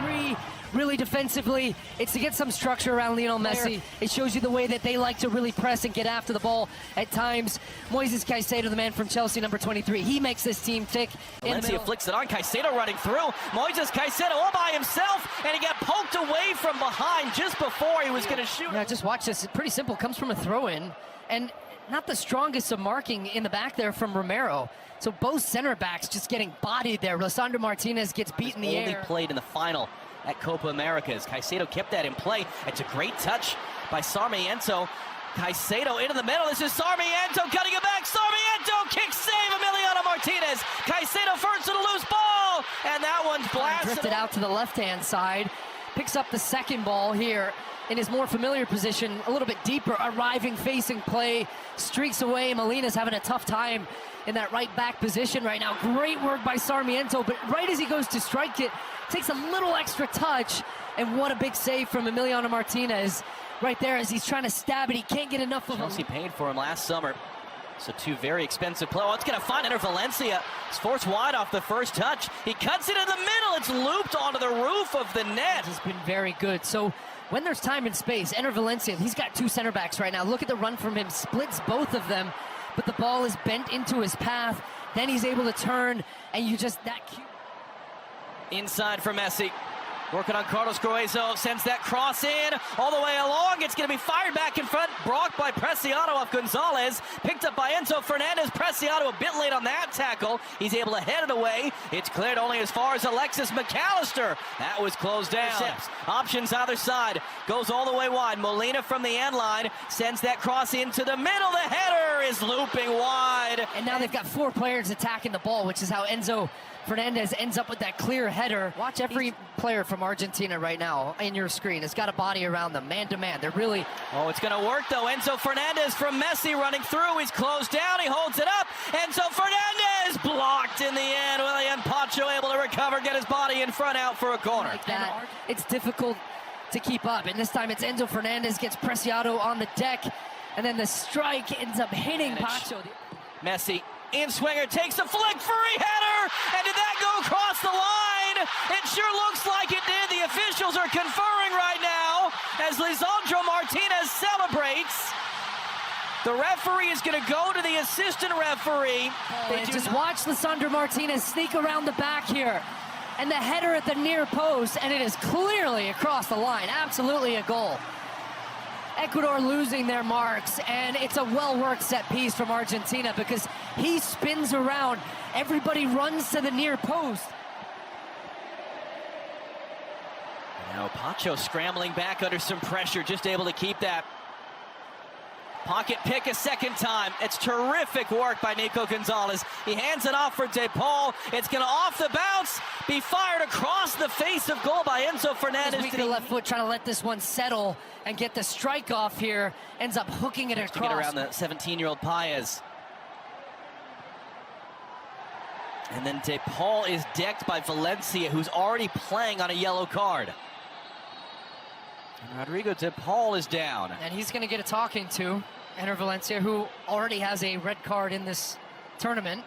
23, really defensively. It's to get some structure around Lionel Messi. It shows you the way that they like to really press and get after the ball at times. Moises Caicedo, the man from Chelsea, number 23, he makes this team thick. Valencia flicks it on, Caicedo running through. Moises Caicedo all by himself, and he got poked away from behind just before he was going to shoot. Yeah, just watch this. It's pretty simple. Comes from a throw-in, and not the strongest of marking in the back there from Romero. So both center backs just getting bodied there. Lisandro Martinez gets beat in the air. Only played in the final at Copa Americas. Caicedo kept that in play. It's a great touch by Sarmiento. Caicedo into the middle. This is Sarmiento cutting it back. Sarmiento kick save. Emiliano Martinez. Caicedo first to the loose ball, and that one's blasted. Drifted out to the left-hand side. Picks up the second ball here in his more familiar position, a little bit deeper, arriving, facing play, streaks away. Molina's having a tough time in that right back position right now. Great work by Sarmiento, but right as he goes to strike it, takes a little extra touch, and what a big save from Emiliano Martinez right there as he's trying to stab it. He can't get enough of him. Chelsea paid for him last summer. So two very expensive players. Oh, it's going to find Enter Valencia. It's forced wide off the first touch. He cuts it in the middle. It's looped onto the roof of the net. This has been very good. So when there's time and space, Enter Valencia, he's got two center backs right now. Look at the run from him, splits both of them, but the ball is bent into his path. Then he's able to turn, and you just, that cute. Inside for Messi. Working on Carlos Gruezo, sends that cross in, all the way along. It's going to be fired back in front, blocked by Preciado off Gonzalez. Picked up by Enzo Fernandez. Preciado a bit late on that tackle. He's able to head it away. It's cleared only as far as Alexis McAllister. That was closed down. Options either side. Goes all the way wide. Molina from the end line sends that cross into the middle. The header is looping wide. And now they've got four players attacking the ball, which is how Enzo Fernandez ends up with that clear header. Watch every player from Argentina right now in your screen. Has got a body around them, man to man. They're really... Oh, it's going to work, though. Enzo Fernandez from Messi running through. He's closed down. He holds it up. Enzo Fernandez blocked in the end. William Pacho able to recover, get his body in front, out for a corner. Like that, it's difficult to keep up. And this time it's Enzo Fernandez gets Preciado on the deck. And then the strike ends up hitting Pacho. Messi in swinger, takes a flick, free header, and did that go across the line? It sure looks like it did. The officials are conferring right now as Lisandro Martinez celebrates. The referee is going to go to the assistant referee. Just watch Lisandro Martinez sneak around the back here. And the header at the near post, and it is clearly across the line. Absolutely a goal. Ecuador losing their marks, and it's a well-worked set piece from Argentina because he spins around. Everybody runs to the near post. Now Pacho scrambling back under some pressure, just able to keep that. Pocket pick a second time. It's terrific work by Nico Gonzalez. He hands it off for De Paul. It's going to off the bounce, be fired across the face of goal by Enzo Fernandez. To the left foot, trying to let this one settle and get the strike off here. Ends up hooking it across. To get around the 17-year-old Paez. And then De Paul is decked by Valencia, who's already playing on a yellow card. And Rodrigo De Paul is down. And he's going to get a talking to Enter Valencia, who already has a red card in this tournament.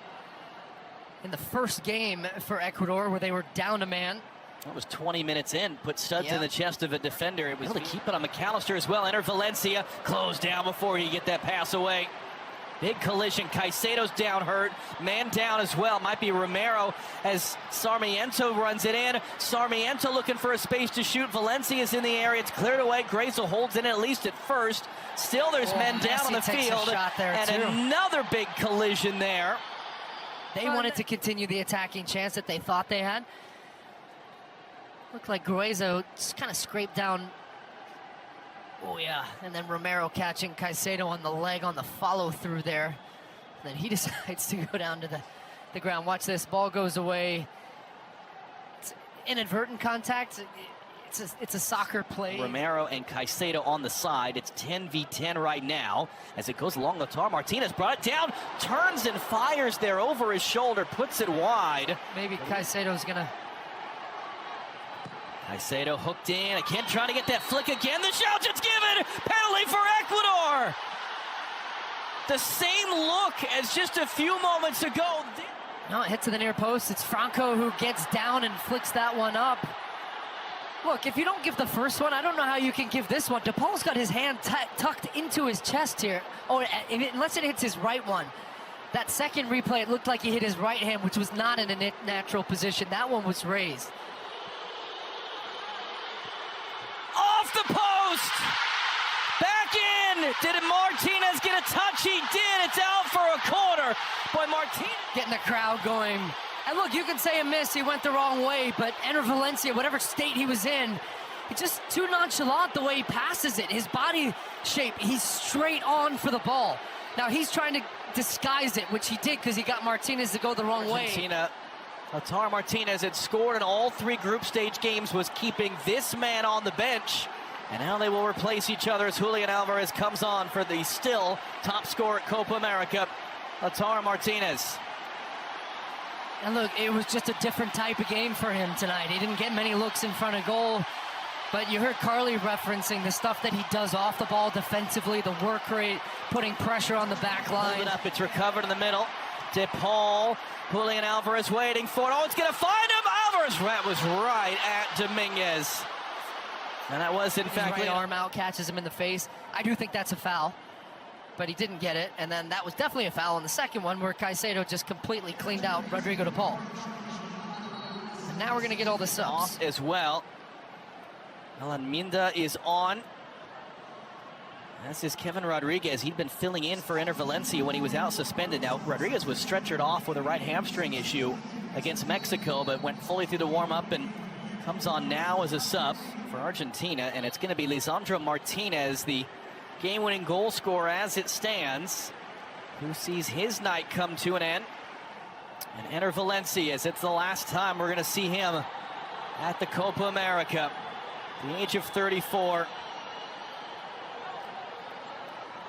In the first game for Ecuador, where they were down a man. That was 20 minutes in, put studs in the chest of a defender. It was able to keep it on McAllister as well. Enter Valencia, closed down before you get that pass away. Big collision. Caicedo's down hurt. Man down as well. Might be Romero as Sarmiento runs it in. Sarmiento looking for a space to shoot. Valencia's in the area. It's cleared away. Grazel holds in at least at first. Still there's men down on the field. And another big collision there. They wanted to continue the attacking chance that they thought they had. Looked like Gruezo just kind of scraped down. Oh, yeah. And then Romero catching Caicedo on the leg on the follow-through there. And then he decides to go down to the ground. Watch this. Ball goes away. It's inadvertent contact. It's a soccer play. Romero and Caicedo on the side. It's 10v10 right now as it goes along the tar. Martinez brought it down, turns and fires there over his shoulder, puts it wide. Maybe Caicedo's going to... Caicedo hooked in, again trying to get that flick again. The shout gets given! Penalty for Ecuador! The same look as just a few moments ago. No, it hit to the near post. It's Franco who gets down and flicks that one up. Look, if you don't give the first one, I don't know how you can give this one. DePaul's got his hand tucked into his chest here. Oh, unless it hits his right one. That second replay, it looked like he hit his right hand, which was not in a natural position. That one was raised. Off the post! Back in! Did Martinez get a touch? He did! It's out for a corner. Boy, Martinez getting the crowd going. And look, you can say a miss, he went the wrong way, but Enter Valencia, whatever state he was in, it's just too nonchalant the way he passes it. His body shape, he's straight on for the ball. Now he's trying to disguise it, which he did because he got Martinez to go the wrong way. Argentina, Lautaro Martinez had scored in all 3 group stage games, was keeping this man on the bench. And now they will replace each other as Julian Alvarez comes on for the still top scorer at Copa America, Lautaro Martinez. And look, it was just a different type of game for him tonight. He didn't get many looks in front of goal, but you heard Carly referencing the stuff that he does off the ball defensively, the work rate, putting pressure on the back line. Hold it up, it's recovered in the middle. DePaul, Julian Alvarez waiting for it. Oh, it's gonna find him! Alvarez, that was right at Dominguez. And that was, in fact, right arm out, catches him in the face. I do think that's a foul, but he didn't get it. And then that was definitely a foul in the second one where Caicedo just completely cleaned out Rodrigo DePaul. And now we're going to get all the subs. Off as well. Alan Minda is on. As is Kevin Rodriguez. He'd been filling in for Enter Valencia when he was out suspended. Now, Rodriguez was stretchered off with a right hamstring issue against Mexico, but went fully through the warm-up and comes on now as a sub for Argentina. And it's going to be Lisandro Martinez, the game-winning goal scorer as it stands, who sees his night come to an end. And Enter Valencia, as it's the last time we're going to see him at the Copa America. The age of 34.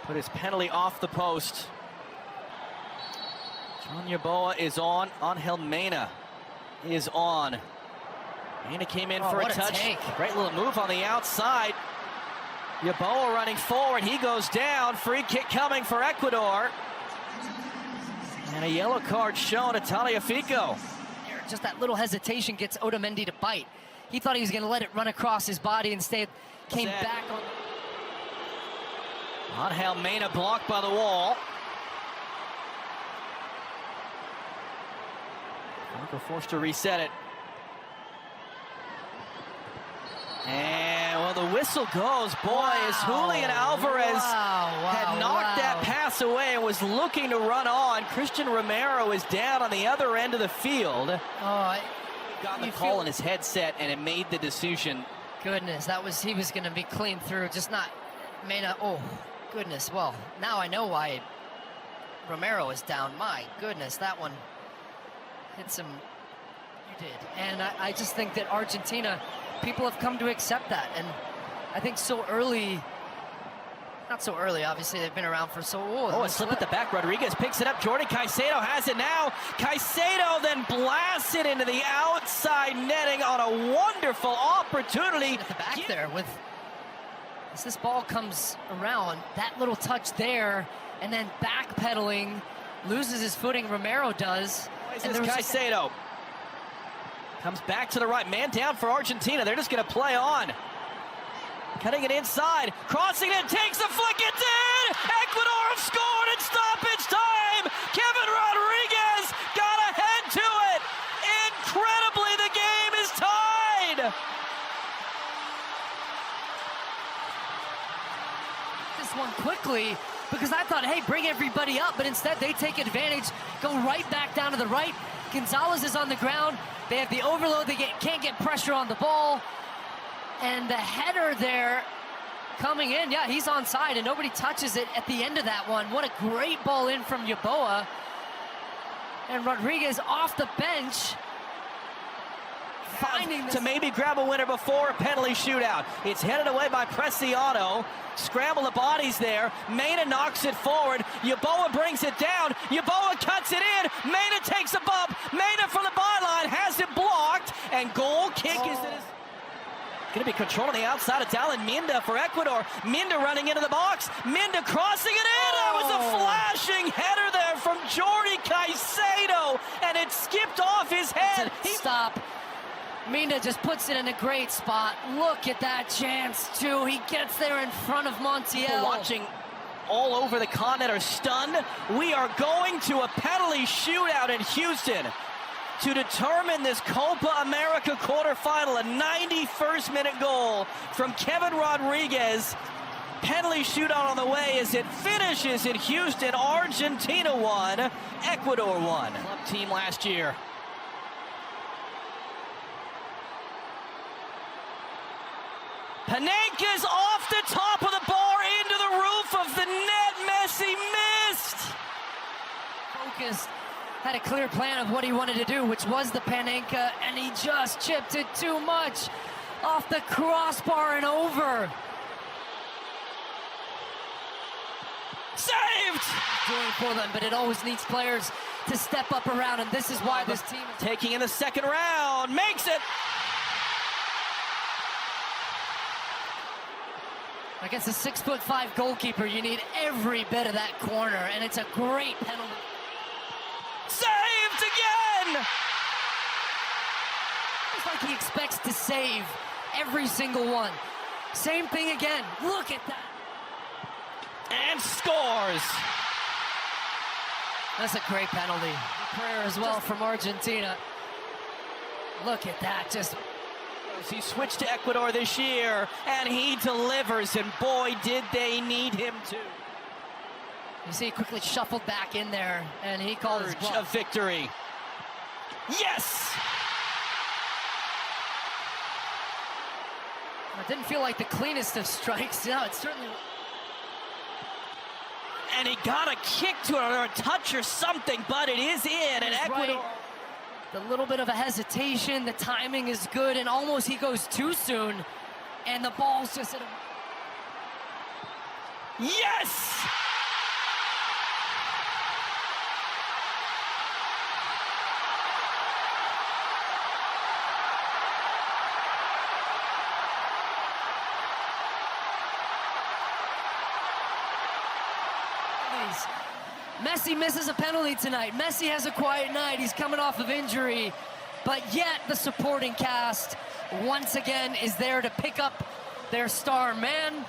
Put his penalty off the post. John Yeboah is on. Angel Mena is on. Mena came in for a touch. Great little move on the outside. Yeboah running forward. He goes down. Free kick coming for Ecuador. And a yellow card shown to Tagliafico. Just that little hesitation gets Otamendi to bite. He thought he was going to let it run across his body. Instead, came back on. Angel Mena blocked by the wall. Franco forced to reset it. And, well, the whistle goes. Boy, as Julian Alvarez had knocked that pass away and was looking to run on. Christian Romero is down on the other end of the field. Got the call in his headset, and it made the decision. Goodness, he was going to be clean through, just not Mena. Oh, goodness. Well, now I know why Romero is down. My goodness, that one hit him. You did. And I just think that Argentina, people have come to accept that. And I think so early, not so early, obviously, they've been around for so long. Oh, a slip at the back. Rodriguez picks it up. Jordi Caicedo has it now. Caicedo then blasts it into the outside netting on a wonderful opportunity. At the back there with, as this ball comes around, that little touch there, and then backpedaling, loses his footing, Romero does. And there's Caicedo. Comes back to the right, man down for Argentina. They're just gonna play on. Cutting it inside, crossing it, takes the flick, it's in! Ecuador have scored in stoppage time! Kevin Rodriguez got ahead to it! Incredibly, the game is tied! This one quickly, because I thought, hey, bring everybody up, but instead they take advantage, go right back down to the right. Gonzalez is on the ground. They have the overload, they can't get pressure on the ball. And the header there coming in, yeah, he's onside and nobody touches it at the end of that one. What a great ball in from Yeboah. And Rodriguez off the bench. Finding to maybe grab a winner before a penalty shootout. It's headed away by Preciado. Scramble the bodies there. Mena knocks it forward. Yeboah brings it down. Yeboah cuts it in. Mena takes a bump. Mena from the byline has it blocked. And goal kick is in his... Going to be controlled on the outside. It's Alan Minda for Ecuador. Minda running into the box. Minda crossing it in. That was a flashing header there from Jordi Caicedo. And it skipped off his head. Stop. Mina just puts it in a great spot. Look at that chance, too. He gets there in front of Montiel. People watching all over the continent are stunned. We are going to a penalty shootout in Houston to determine this Copa America quarterfinal. A 91st minute goal from Kevin Rodriguez. Penalty shootout on the way as it finishes in Houston. Argentina won, Ecuador won. Club team last year. Panenka's off the top of the bar into the roof of the net. Messi missed. Focused, had a clear plan of what he wanted to do, which was the Panenka, and he just chipped it too much off the crossbar and over. Saved! Doing for them, but it always needs players to step up around, and this is why this team is taking in the second round, makes it. Against a 6'5" goalkeeper, you need every bit of that corner, and it's a great penalty. Saved again! It's like he expects to save every single one. Same thing again. Look at that. And scores. That's a great penalty. Prayer as well from Argentina. Look at that. Just. He switched to Ecuador this year, and he delivers, and boy, did they need him to. You see, he quickly shuffled back in there, and he called his bluff. A victory. Yes! It didn't feel like the cleanest of strikes. No, it certainly. And he got a kick to it, or a touch or something, but it is in, and Ecuador. Right. The little bit of a hesitation, the timing is good, and almost he goes too soon, and the ball's just at a... Yes! Messi misses a penalty tonight. Messi has a quiet night. He's coming off of injury, but yet the supporting cast once again is there to pick up their star man.